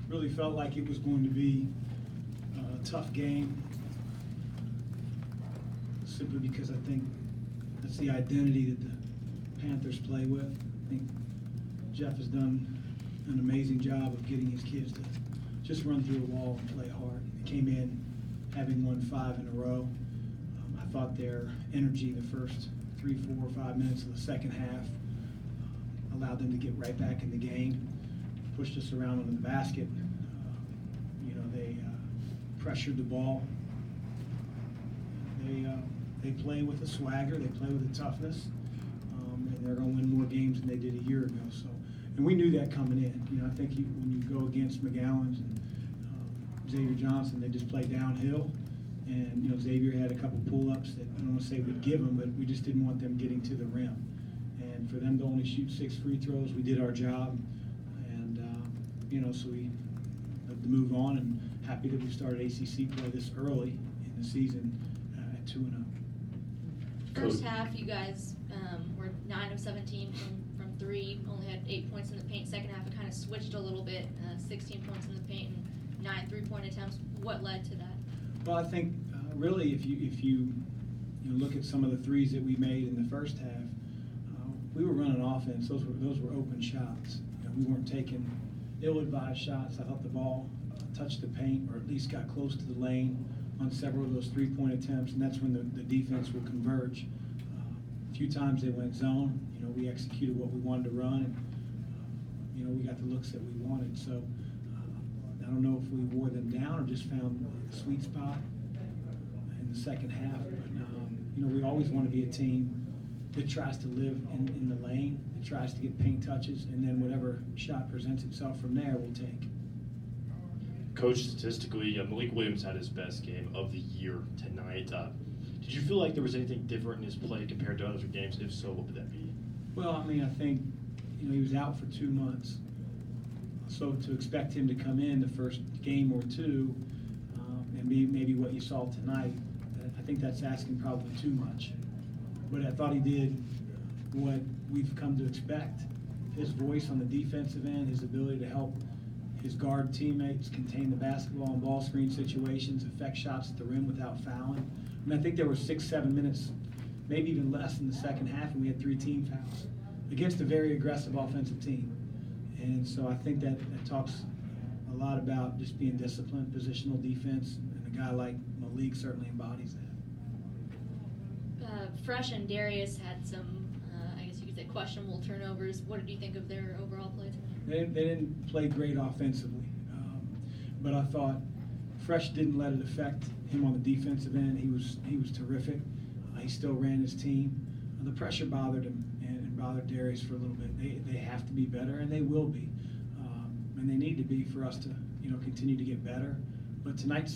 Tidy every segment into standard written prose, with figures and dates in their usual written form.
really felt like it was going to be a tough game, simply because I think that's the identity that the Panthers play with. I think Jeff has done an amazing job of getting his kids to just run through a wall and play hard. They came in having won 5 in a row. I thought their energy the first 3, 4, 5 minutes of the second half allowed them to get right back in the game, pushed us around under the basket. They pressured the ball. They play with a swagger. They play with a toughness, and they're going to win more games than they did a year ago. So, and we knew that coming in. I think when you go against McGowan's and Xavier Johnson, they just play downhill. And Xavier had a couple pull-ups that I don't want to say we'd give them, but we just didn't want them getting to the rim. And for them to only shoot 6 free throws, we did our job. And so we had to move on. And happy that we started ACC play this early in the season at 2-0. First half, you guys were 9 of 17 from 3, only had 8 points in the paint. Second half, it kind of switched a little bit, 16 points in the paint and 9 3-point attempts. What led to that? Well, I think really if you look at some of the threes that we made in the first half, we were running offense. Those were open shots. We weren't taking ill-advised shots. I thought the ball touched the paint, or at least got close to the lane on several of those 3-point attempts, and that's when the defense will converge. A few times they went zone. We executed what we wanted to run, and we got the looks that we wanted. So I don't know if we wore them down or just found the sweet spot in the second half. But we always want to be a team that tries to live in the lane, that tries to get paint touches, and then whatever shot presents itself from there, we'll take. Coach, statistically, Malik Williams had his best game of the year tonight. Did you feel like there was anything different in his play compared to other games? If so, what would that be? Well, I think he was out for 2 months. So to expect him to come in the first game or two and maybe what you saw tonight, I think that's asking probably too much. But I thought he did what we've come to expect. His voice on the defensive end, his ability to help his guard teammates contain the basketball in ball screen situations, affect shots at the rim without fouling. I think there were 6-7 minutes, maybe even less in the second half, and we had 3 team fouls against a very aggressive offensive team. And so I think that talks a lot about just being disciplined, positional defense, and a guy like Malik certainly embodies that. Fresh and Darius had some, I guess you could say, questionable turnovers. What did you think of their overall play tonight? They didn't play great offensively, but I thought Fresh didn't let it affect him on the defensive end. He was terrific. He still ran his team. The pressure bothered him and bothered Darius for a little bit. They have to be better, and they will be, and they need to be for us to continue to get better. But tonight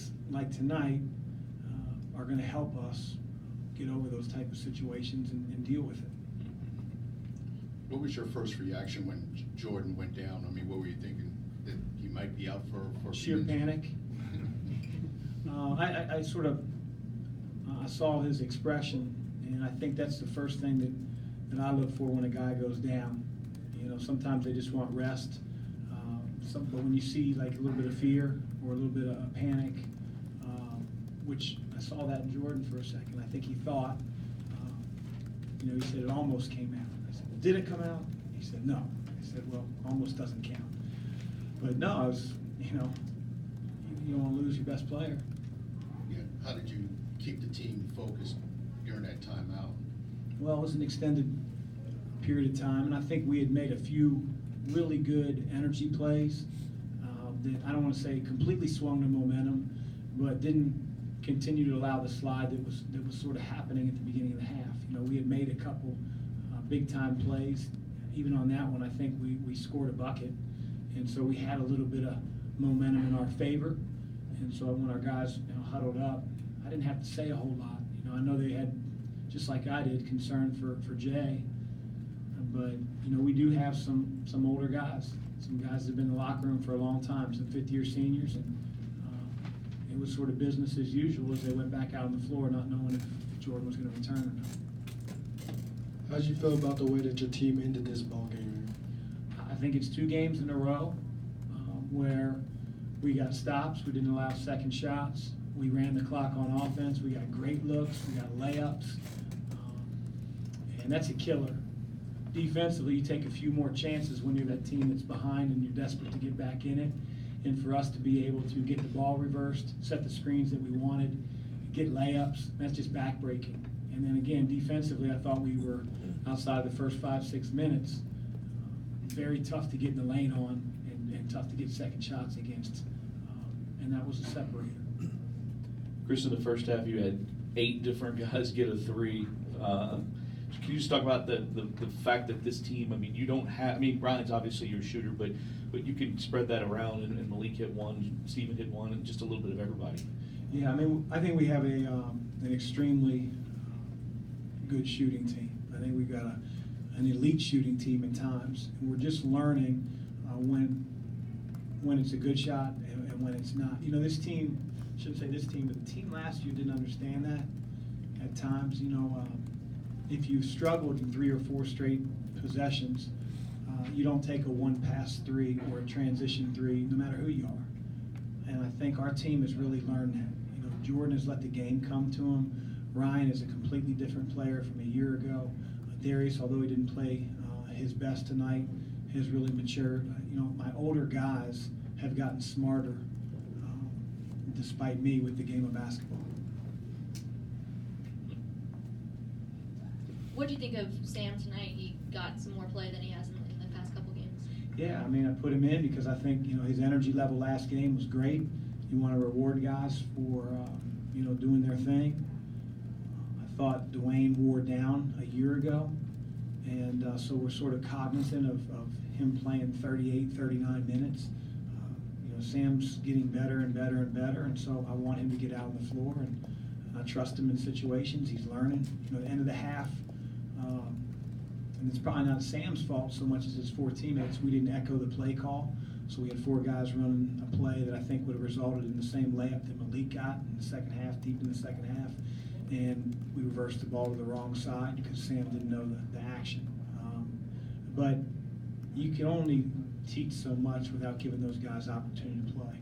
are going to help us get over those type of situations and deal with it. What was your first reaction when Jordan went down? What were you thinking? That he might be out for sheer panic. I sort of I saw his expression, and I think that's the first thing that I look for when a guy goes down. Sometimes they just want rest. But when you see like a little bit of fear or a little bit of panic, which I saw that in Jordan for a second. I think he thought, he said it almost came out. I said, well, did it come out? He said, no. I said, well, almost doesn't count. But no, I was, you don't want to lose your best player. Yeah. How did you keep the team focused during that timeout? Well, it was an extended period of time, and I think we had made a few really good energy plays that I don't want to say completely swung the momentum, but didn't continue to allow the slide that was sort of happening at the beginning of the half. We had made a couple big-time plays. Even on that one, I think we scored a bucket, and so we had a little bit of momentum in our favor. And so when our guys huddled up, I didn't have to say a whole lot. I know they had, just like I did, concern for Jay. But we do have some older guys, some guys that have been in the locker room for a long time, some fifth-year seniors, and it was sort of business as usual as they went back out on the floor, not knowing if Jordan was going to return or not. How did you feel about the way that your team ended this ball game? I think it's 2 games in a row where We got stops. We didn't allow second shots. We ran the clock on offense. We got great looks. We got layups. And that's a killer. Defensively, you take a few more chances when you're that team that's behind and you're desperate to get back in it. And for us to be able to get the ball reversed, set the screens that we wanted, get layups, that's just backbreaking. And then again, defensively, I thought we were, outside the first 5-6 minutes, very tough to get in the lane on and tough to get second shots against. And that was a separator. Chris, in the first half, you had 8 different guys get a 3. Can you just talk about the fact that this team, I mean, you don't have, I mean, Brian's obviously your shooter, but you can spread that around, and Malik hit 1, Steven hit 1, and just a little bit of everybody. Yeah, I mean, I think we have an extremely good shooting team. I think we've got an elite shooting team at times, and we're just learning when it's a good shot and when it's not. You know, this team, I shouldn't say this team, but the team last year didn't understand that at times. You know, if you struggled in 3 or 4 straight possessions, you don't take a one-pass 3 or a transition 3, no matter who you are. And I think our team has really learned that. You know, Jordan has let the game come to him. Ryan is a completely different player from a year ago. Darius, although he didn't play his best tonight, has really matured. You know, my older guys have gotten smarter, despite me, with the game of basketball. What do you think of Sam tonight? He got some more play than he has in the past couple games. Yeah, I mean, I put him in because I think, you know, his energy level last game was great. You want to reward guys for, you know, doing their thing. I thought Dwayne wore down a year ago, and so we're sort of cognizant of him playing 38, 39 minutes. You know, Sam's getting better and better and better, and so I want him to get out on the floor, and I trust him in situations. He's learning. You know, at the end of the half, and it's probably not Sam's fault so much as his 4 teammates. We didn't echo the play call, so we had 4 guys running a play that I think would have resulted in the same layup that Malik got in the second half, deep in the second half. And we reversed the ball to the wrong side because Sam didn't know the action. But you can only teach so much without giving those guys opportunity to play.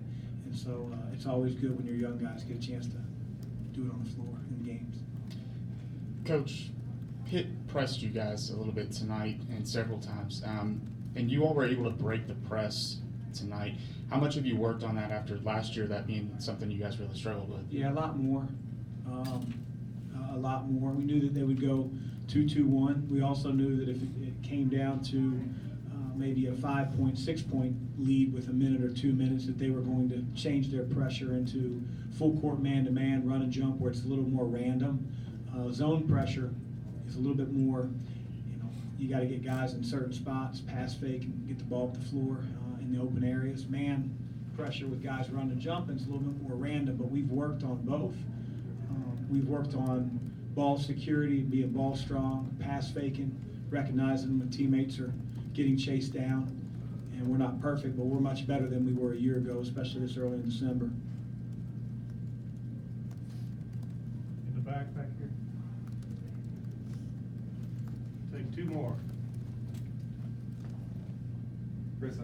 And so it's always good when your young guys get a chance to do it on the floor in games. Coach, Pitt pressed you guys a little bit tonight and several times, and you all were able to break the press tonight. How much have you worked on that after last year, that being something you guys really struggled with? Yeah, a lot more. A lot more. We knew that they would go 2-2-1. We also knew that if it came down to maybe a 5-point, 6-point lead with a minute or 2 minutes, that they were going to change their pressure into full court man-to-man, run and jump, where it's a little more random. Zone pressure is a little bit more, you know, you got to get guys in certain spots, pass fake, and get the ball up the floor in the open areas. Man pressure with guys run and jump, and it's a little bit more random, but we've worked on both. We've worked on ball security, being ball strong, pass faking, recognizing when teammates are getting chased down. And we're not perfect, but we're much better than we were a year ago, especially this early in December. In the back here. Take 2 more. Chris,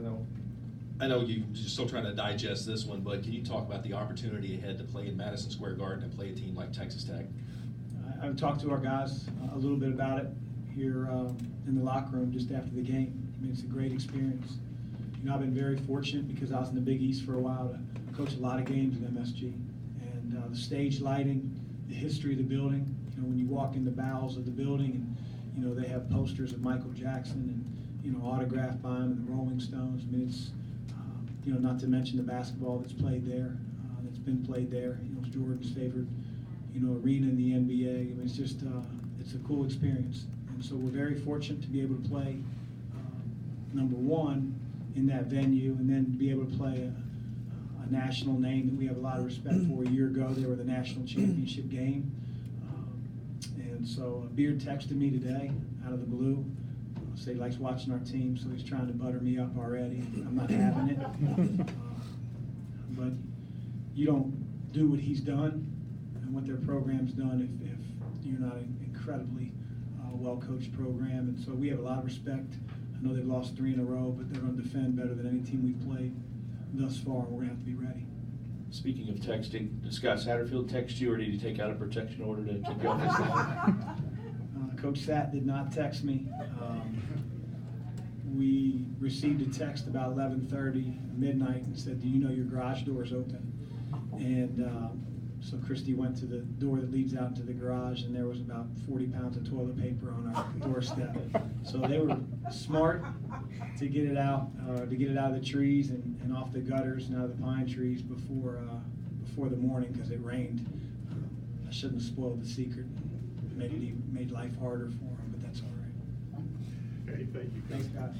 I know you're still trying to digest this one, but can you talk about the opportunity ahead to play in Madison Square Garden and play a team like Texas Tech? I've talked to our guys a little bit about it here in the locker room just after the game. I mean, it's a great experience. You know, I've been very fortunate because I was in the Big East for a while to coach a lot of games in MSG. And the stage lighting, the history of the building, you know, when you walk in the bowels of the building and, you know, they have posters of Michael Jackson and, you know, autographed by him and the Rolling Stones. I mean, it's, you know, not to mention the basketball that's played there, that's been played there. You know, it's Jordan's favorite, you know, arena in the NBA. I mean, it's just, it's a cool experience. And so we're very fortunate to be able to play, number one, in that venue, and then to be able to play a national name that we have a lot of respect for. A year ago, they were the national championship game. And so Beard texted me today out of the blue. Said he likes watching our team, so he's trying to butter me up already. I'm not having it. But you don't do what he's done and what their program's done if you're not an incredibly well-coached program. And so we have a lot of respect. I know they've lost 3 in a row, but they're going to defend better than any team we've played. thus far. We're gonna have to be ready. Speaking of texting, did Scott Satterfield text you, or did he take out a protection order to keep you off his line? Coach Sat did not text me. We received a text about 11:30, midnight, and said, "Do you know your garage door is open?" And so Christy went to the door that leads out into the garage, and there was about 40 pounds of toilet paper on our doorstep. So they were smart to get it out of the trees and off the gutters and out of the pine trees before the morning, because it rained. I shouldn't have spoiled the secret. Made life harder for them, but that's all right. Okay, thank you. Thanks, guys.